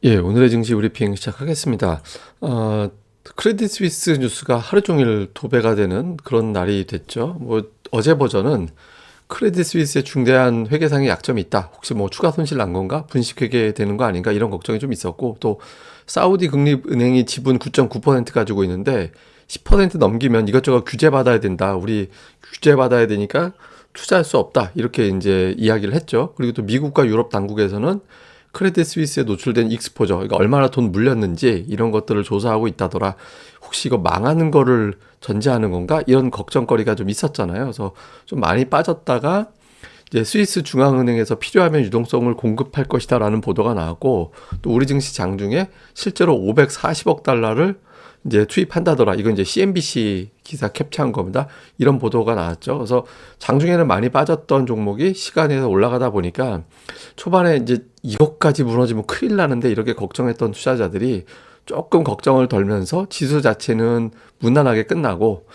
예, 오늘의 증시 브리핑 시작하겠습니다. 크레딧 스위스 뉴스가 하루 종일 도배가 되는 그런 날이 됐죠. 어제 버전은 크레딧 스위스의 중대한 회계상의 약점이 있다. 혹시 추가 손실 난 건가? 분식 회계되는 거 아닌가? 이런 걱정이 좀 있었고, 또 사우디 국립은행이 지분 9.9% 가지고 있는데 10% 넘기면 이것저것 규제 받아야 된다. 우리 규제 받아야 되니까 투자할 수 없다. 이렇게 이제 이야기를 했죠. 그리고 또 미국과 유럽 당국에서는 크레딧 스위스에 노출된 익스포저, 그러니까 얼마나 돈 물렸는지 이런 것들을 조사하고 있다더라. 혹시 이거 망하는 거를 전제하는 건가? 이런 걱정거리가 좀 있었잖아요. 그래서 좀 많이 빠졌다가 이제 스위스 중앙은행에서 필요하면 유동성을 공급할 것이다라는 보도가 나왔고, 또 우리 증시 장중에 실제로 540억 달러를 이제 투입한다더라. 이건 이제 CNBC 기사 캡처한 겁니다. 이런 보도가 나왔죠. 그래서 장중에는 많이 빠졌던 종목이 시간에서 올라가다 보니까 초반에 이제 이것까지 무너지면 큰일 나는데 이렇게 걱정했던 투자자들이 조금 걱정을 덜면서 지수 자체는 무난하게 끝나고,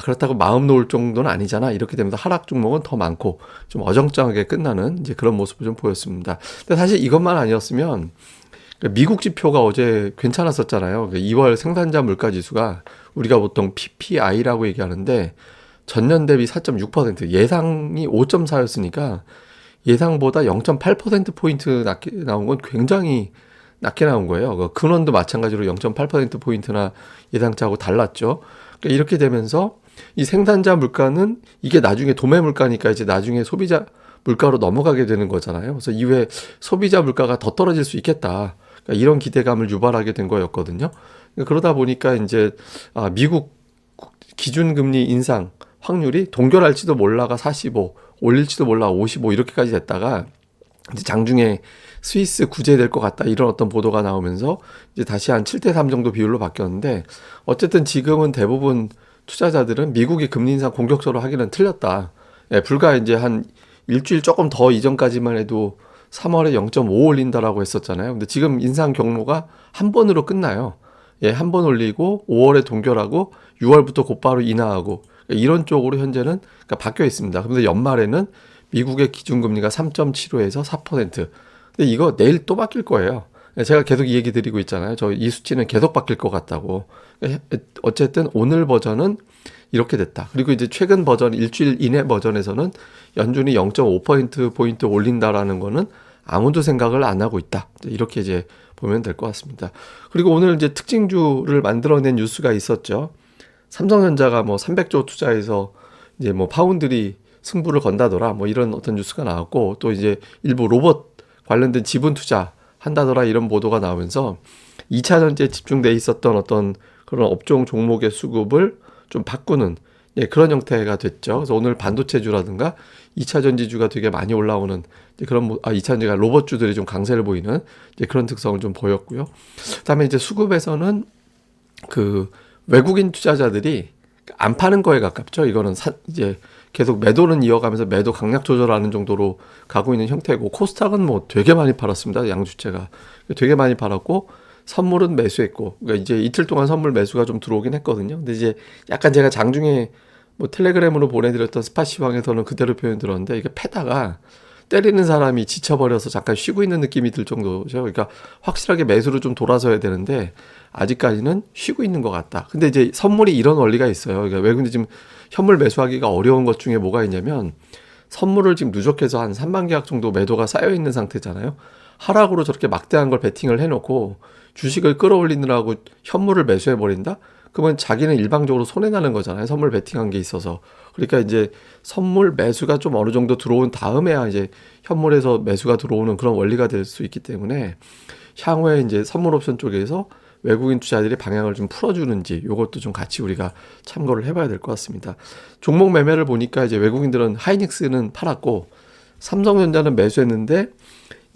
그렇다고 마음 놓을 정도는 아니잖아. 이렇게 되면서 하락 종목은 더 많고 좀 어정쩡하게 끝나는 이제 그런 모습을 좀 보였습니다. 근데 사실 이것만 아니었으면 미국 지표가 어제 괜찮았었잖아요. 2월 생산자 물가 지수가 우리가 보통 PPI라고 얘기하는데 전년 대비 4.6%, 예상이 5.4였으니까 예상보다 0.8%포인트 낮게 나온 건 굉장히 낮게 나온 거예요. 그 근원도 마찬가지로 0.8%포인트나 예상치하고 달랐죠. 그러니까 이렇게 되면서 이 생산자 물가는 이게 나중에 도매 물가니까 이제 나중에 소비자 물가로 넘어가게 되는 거잖아요. 그래서 이후에 소비자 물가가 더 떨어질 수 있겠다. 그러니까 이런 기대감을 유발하게 된 거였거든요. 그러다 보니까 이제 미국 기준금리 인상 확률이 동결할지도 몰라가 45, 올릴지도 몰라 55 이렇게까지 됐다가 이제 장중에 스위스 구제될 것 같다 이런 어떤 보도가 나오면서 이제 다시 한 7대3 정도 비율로 바뀌었는데, 어쨌든 지금은 대부분 투자자들은 미국이 금리 인상 공격적으로 하기는 틀렸다. 예, 불과 이제 한 일주일 조금 더 이전까지만 해도 3월에 0.5 올린다라고 했었잖아요. 근데 지금 인상 경로가 한 번으로 끝나요. 예, 한 번 올리고 5월에 동결하고 6월부터 곧바로 인하하고, 이런 쪽으로 현재는 그러니까 바뀌어 있습니다. 그런데 연말에는 미국의 기준금리가 3.75에서 4%. 근데 이거 내일 또 바뀔 거예요. 제가 계속 이 얘기 드리고 있잖아요. 저 이 수치는 계속 바뀔 것 같다고. 어쨌든 오늘 버전은 이렇게 됐다. 그리고 이제 최근 버전, 일주일 이내 버전에서는 연준이 0.5%포인트 올린다라는 거는 아무도 생각을 안 하고 있다. 이렇게 이제 보면 될 것 같습니다. 그리고 오늘 이제 특징주를 만들어낸 뉴스가 있었죠. 삼성전자가 300조 투자해서 이제 파운드리 승부를 건다더라. 이런 어떤 뉴스가 나왔고, 또 이제 일부 로봇 관련된 지분 투자 한다더라 이런 보도가 나오면서 2차 전지에 집중돼 있었던 어떤 그런 업종 종목의 수급을 좀 바꾸는, 예, 그런 형태가 됐죠. 그래서 오늘 반도체주라든가 2차 전지주가 되게 많이 올라오는 이제 그런 2차 전지가 로봇주들이 좀 강세를 보이는 이제 그런 특성을 좀 보였고요. 그다음에 이제 수급에서는 그 외국인 투자자들이 안 파는 거에 가깝죠. 이거는 이제 계속 매도는 이어가면서 매도 강약 조절하는 정도로 가고 있는 형태고, 코스닥은 되게 많이 팔았습니다. 양주체가 되게 많이 팔았고, 선물은 매수했고, 그러니까 이제 이틀 동안 선물 매수가 좀 들어오긴 했거든요. 근데 이제 약간 제가 장중에 텔레그램으로 보내드렸던 스팟시황에서는 그대로 표현 들었는데, 이게 패다가 때리는 사람이 지쳐버려서 잠깐 쉬고 있는 느낌이 들 정도죠. 그러니까 확실하게 매수로 좀 돌아서야 되는데 아직까지는 쉬고 있는 것 같다. 근데 이제 선물이 이런 원리가 있어요. 그러니까 외국인들 지금 현물 매수하기가 어려운 것 중에 뭐가 있냐면, 선물을 지금 누적해서 한 3만 계약 정도 매도가 쌓여 있는 상태잖아요. 하락으로 저렇게 막대한 걸 베팅을 해놓고 주식을 끌어올리느라고 현물을 매수해 버린다? 그러면 자기는 일방적으로 손해나는 거잖아요. 선물 베팅한 게 있어서. 그러니까 이제 선물 매수가 좀 어느 정도 들어온 다음에야 이제 현물에서 매수가 들어오는 그런 원리가 될 수 있기 때문에, 향후에 이제 선물 옵션 쪽에서 외국인 투자들이 방향을 좀 풀어주는지 이것도 좀 같이 우리가 참고를 해봐야 될 것 같습니다. 종목 매매를 보니까 이제 외국인들은 하이닉스는 팔았고 삼성전자는 매수했는데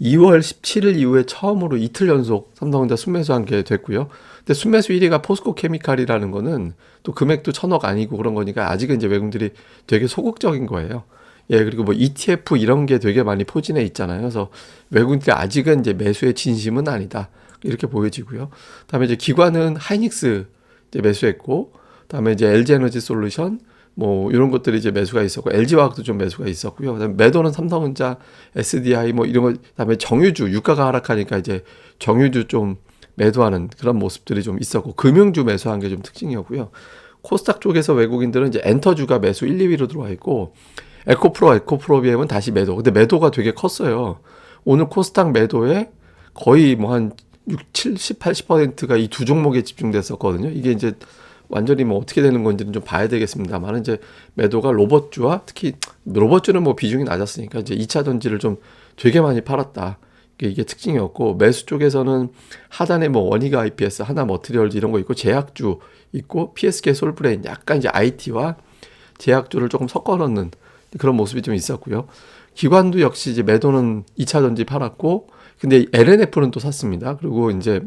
2월 17일 이후에 처음으로 이틀 연속 삼성전자 순매수한 게 됐고요. 근데 순매수 1위가 포스코 케미칼이라는 거는 또 금액도 1,000억 아니고 그런 거니까 아직은 이제 외국인들이 되게 소극적인 거예요. 예, 그리고 ETF 이런 게 되게 많이 포진해 있잖아요. 그래서 외국인들이 아직은 이제 매수의 진심은 아니다. 이렇게 보여지고요. 다음에 이제 기관은 하이닉스 이제 매수했고, 다음에 이제 LG 에너지 솔루션, 뭐 이런 것들이 이제 매수가 있었고 LG화학도 좀 매수가 있었고요. 그다음에 매도는 삼성전자, SDI 뭐 이런 거, 그다음에 정유주 유가가 하락하니까 이제 정유주 좀 매도하는 그런 모습들이 좀 있었고 금융주 매수한 게 좀 특징이었고요. 코스닥 쪽에서 외국인들은 이제 엔터주가 매수 1, 2위로 들어와 있고 에코프로비엠은 다시 매도. 근데 매도가 되게 컸어요. 오늘 코스닥 매도에 거의 뭐 한 6, 70, 80%가 이 두 종목에 집중됐었거든요. 이게 이제 완전히 뭐 어떻게 되는 건지는 좀 봐야 되겠습니다만 이제 매도가 로봇주와 특히 로봇주는 뭐 비중이 낮았으니까 이제 2차 전지를 좀 되게 많이 팔았다. 이게 특징이었고 매수 쪽에서는 하단에 뭐 원희가 IPS, 하나 머티리얼즈 이런 거 있고 제약주 있고 PSK 솔브레인 약간 이제 IT와 제약주를 조금 섞어 넣는 그런 모습이 좀 있었고요. 기관도 역시 이제 매도는 2차 전지 팔았고 근데 LNF는 또 샀습니다. 그리고 이제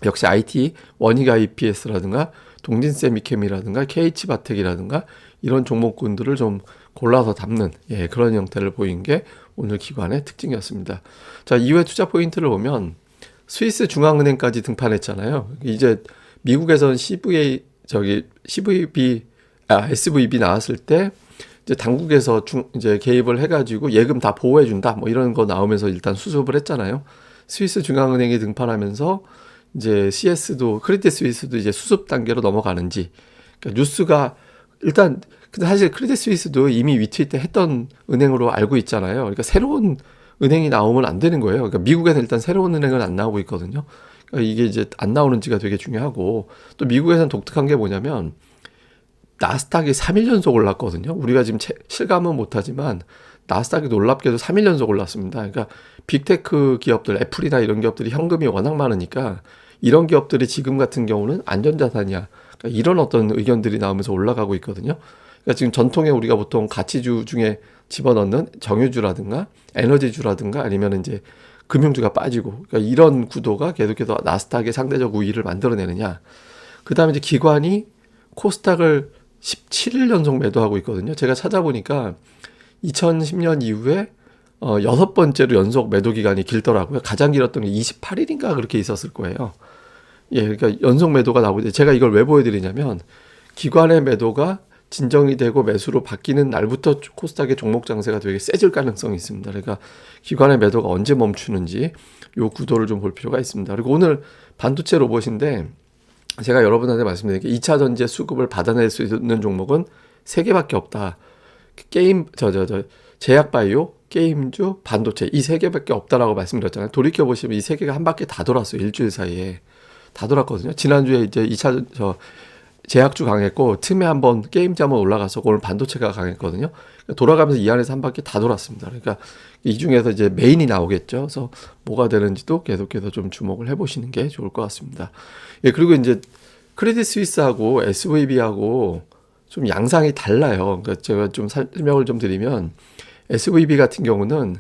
역시 IT, 원희가 IPS라든가 동진세미캠이라든가 KH바텍이라든가 이런 종목군들을 좀 골라서 담는 그런 형태를 보인 게 오늘 기관의 특징이었습니다. 자, 이후에 투자 포인트를 보면 스위스 중앙은행까지 등판했잖아요. 이제 미국에서는 SVB 나왔을 때 이제 당국에서 이제 개입을 해가지고 예금 다 보호해준다 뭐 이런 거 나오면서 일단 수습을 했잖아요. 스위스 중앙은행이 등판하면서 이제 크레딧 스위스도 이제 수습 단계로 넘어가는지, 그러니까 뉴스가 일단 근데 사실 크레딧 스위스도 이미 위트위트 했던 은행으로 알고 있잖아요. 그러니까 새로운 은행이 나오면 안 되는 거예요. 그러니까 미국에는 일단 새로운 은행은 안 나오고 있거든요. 그러니까 이게 이제 안 나오는지가 되게 중요하고 또 미국에서는 독특한 게 뭐냐면 나스닥이 3일 연속 올랐거든요. 우리가 지금 실감은 못하지만 나스닥이 놀랍게도 3일 연속 올랐습니다. 그러니까 빅테크 기업들, 애플이나 이런 기업들이 현금이 워낙 많으니까 이런 기업들이 지금 같은 경우는 안전자산이야. 그러니까 이런 어떤 의견들이 나오면서 올라가고 있거든요. 그러니까 지금 전통에 우리가 보통 가치주 중에 집어넣는 정유주라든가 에너지주라든가 아니면 이제 금융주가 빠지고, 그러니까 이런 구도가 계속해서 나스닥의 상대적 우위를 만들어내느냐. 그 다음에 이제 기관이 코스닥을 17일 연속 매도하고 있거든요. 제가 찾아보니까 2010년 이후에 6번째로 연속 매도 기간이 길더라고요. 가장 길었던 게 28일인가 그렇게 있었을 거예요. 그러니까 연속 매도가 나오고, 제가 이걸 왜 보여드리냐면 기관의 매도가 진정이 되고 매수로 바뀌는 날부터 코스닥의 종목 장세가 되게 세질 가능성이 있습니다. 그러니까 기관의 매도가 언제 멈추는지 요 구도를 좀 볼 필요가 있습니다. 그리고 오늘 반도체 로봇인데 제가 여러분한테 말씀드린 게 2차 전지의 수급을 받아낼 수 있는 종목은 3개밖에 없다. 제약바이오, 게임주, 반도체 이 3개밖에 없다라고 말씀드렸잖아요. 돌이켜보시면 이 3개가 한 바퀴 다 돌았어요. 일주일 사이에. 다 돌았거든요. 지난주에 이제 2차 제약주 강했고 틈에 한번 게임주 한번 올라갔었고 오늘 반도체가 강했거든요. 돌아가면서 이 안에서 한 바퀴 다 돌았습니다. 그러니까 이 중에서 이제 메인이 나오겠죠. 그래서 뭐가 되는지도 계속해서 좀 주목을 해보시는 게 좋을 것 같습니다. 그리고 이제 크레딧 스위스하고 SVB하고 좀 양상이 달라요. 그러니까 제가 좀 설명을 좀 드리면 SVB 같은 경우는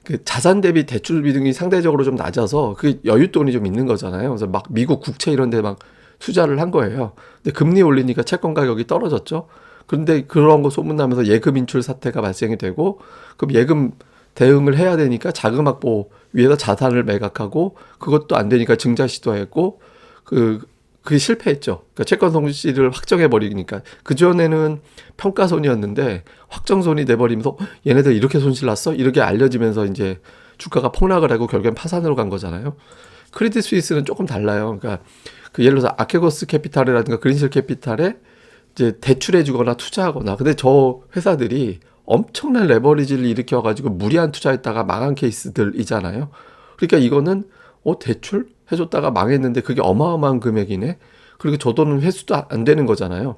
그 자산 대비 대출 비중이 상대적으로 좀 낮아서 그 여윳돈이 좀 있는 거잖아요. 그래서 막 미국 국채 이런 데 막 투자를 한 거예요. 근데 금리 올리니까 채권 가격이 떨어졌죠. 그런데 그런 거 소문나면서 예금 인출 사태가 발생이 되고 그럼 예금 대응을 해야 되니까 자금 확보 위에다 자산을 매각하고 그것도 안 되니까 증자 시도했고 그게 실패했죠. 그러니까 채권 손실을 확정해 버리니까 그전에는 평가손이었는데 확정손이 돼 버리면서 얘네들 이렇게 손실 났어? 이렇게 알려지면서 이제 주가가 폭락을 하고 결국엔 파산으로 간 거잖아요. 크레딧 스위스는 조금 달라요. 그러니까 예를 들어서 아케고스 캐피탈이라든가 그린실 캐피탈에 이제 대출해 주거나 투자하거나, 근데 저 회사들이 엄청난 레버리지를 일으켜 가지고 무리한 투자했다가 망한 케이스들이잖아요. 그러니까 이거는 대출 해줬다가 망했는데 그게 어마어마한 금액이네. 그리고 저 돈은 회수도 안 되는 거잖아요.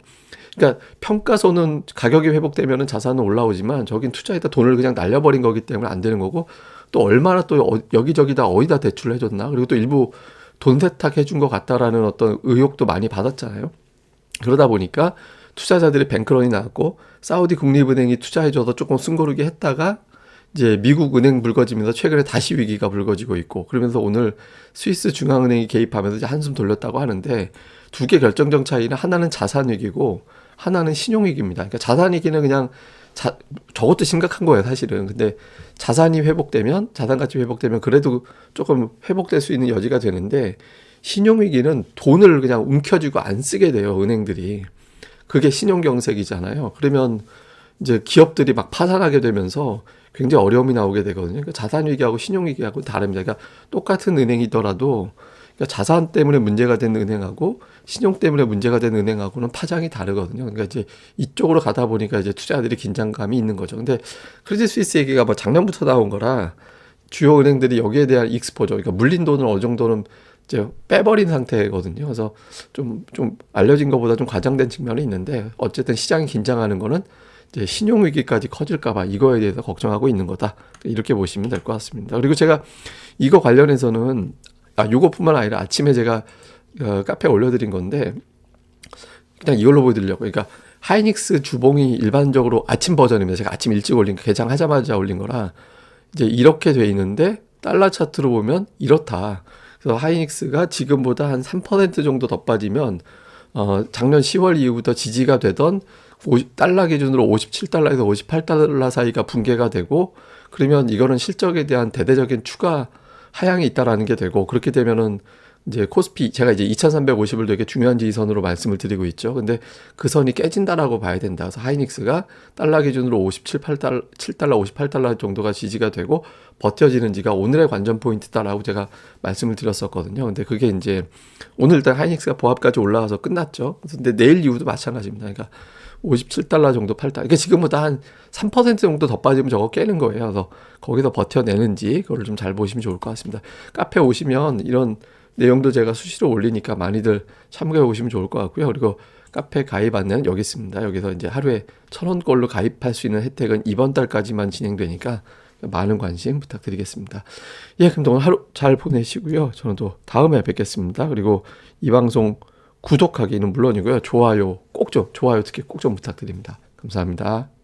그러니까 평가손은 가격이 회복되면은 자산은 올라오지만 저긴 투자에다 돈을 그냥 날려버린 거기 때문에 안 되는 거고, 또 얼마나 또 여기저기다 어디다 대출을 해줬나, 그리고 또 일부 돈 세탁 해준 것 같다라는 어떤 의혹도 많이 받았잖아요. 그러다 보니까 투자자들이 뱅크런이 나왔고 사우디 국립은행이 투자해줘서 조금 숨고르게 했다가 이제 미국 은행 불거지면서 최근에 다시 위기가 불거지고 있고, 그러면서 오늘 스위스 중앙은행이 개입하면서 이제 한숨 돌렸다고 하는데, 두 개 결정적 차이는 하나는 자산 위기고 하나는 신용 위기입니다. 그러니까 자산 위기는 그냥 저것도 심각한 거예요, 사실은. 근데 자산이 회복되면, 자산 가치 회복되면 그래도 조금 회복될 수 있는 여지가 되는데, 신용 위기는 돈을 그냥 움켜쥐고 안 쓰게 돼요, 은행들이. 그게 신용경색이잖아요. 그러면 이제 기업들이 막 파산하게 되면서 굉장히 어려움이 나오게 되거든요. 그러니까 자산위기하고 신용위기하고 다릅니다. 그러니까 똑같은 은행이더라도 그러니까 자산 때문에 문제가 된 은행하고 신용 때문에 문제가 된 은행하고는 파장이 다르거든요. 그러니까 이제 이쪽으로 가다 보니까 이제 투자자들이 긴장감이 있는 거죠. 근데 크레딧 스위스 얘기가 뭐 작년부터 나온 거라 주요 은행들이 여기에 대한 익스포저, 그러니까 물린 돈을 어느 정도는 이제 빼버린 상태거든요. 그래서 좀 알려진 것보다 좀 과장된 측면이 있는데 어쨌든 시장이 긴장하는 거는 이제 신용위기까지 커질까봐 이거에 대해서 걱정하고 있는 거다. 이렇게 보시면 될 것 같습니다. 그리고 제가 이거 관련해서는 요거뿐만 아니라 아침에 제가 카페에 올려드린 건데 그냥 이걸로 보여드리려고. 그러니까 하이닉스 주봉이 일반적으로 아침 버전입니다. 제가 아침 일찍 올린 거, 개장하자마자 올린 거라 이제 이렇게 돼 있는데 달러 차트로 보면 이렇다. 그래서 하이닉스가 지금보다 한 3% 정도 더 빠지면 작년 10월 이후부터 지지가 되던 달러 기준으로 57달러에서 58달러 사이가 붕괴가 되고 그러면 이거는 실적에 대한 대대적인 추가 하향이 있다라는 게 되고 그렇게 되면은 이제 코스피 제가 이제 2350을 되게 중요한 지지선으로 말씀을 드리고 있죠. 근데 그 선이 깨진다라고 봐야 된다. 그래서 하이닉스가 달러 기준으로 57달러, 7달러, 58달러 정도가 지지가 되고 버텨지는지가 오늘의 관전 포인트다라고 제가 말씀을 드렸었거든요. 근데 그게 이제 오늘 일단 하이닉스가 보합까지 올라가서 끝났죠. 근데 내일 이후도 마찬가지입니다. 그러니까 57달러 정도 8달러. 그러니까 지금보다 한 3% 정도 더 빠지면 저거 깨는 거예요. 그래서 거기서 버텨내는지 그걸 좀 잘 보시면 좋을 것 같습니다. 카페 오시면 이런 내용도 제가 수시로 올리니까 많이들 참고해 보시면 좋을 것 같고요. 그리고 카페 가입 안내는 여기 있습니다. 여기서 이제 하루에 1,000원꼴로 가입할 수 있는 혜택은 이번 달까지만 진행되니까 많은 관심 부탁드리겠습니다. 예, 그럼 오늘 하루 잘 보내시고요. 저는 또 다음에 뵙겠습니다. 그리고 이 방송 구독하기는 물론이고요. 좋아요 특히 꼭 좀 부탁드립니다. 감사합니다.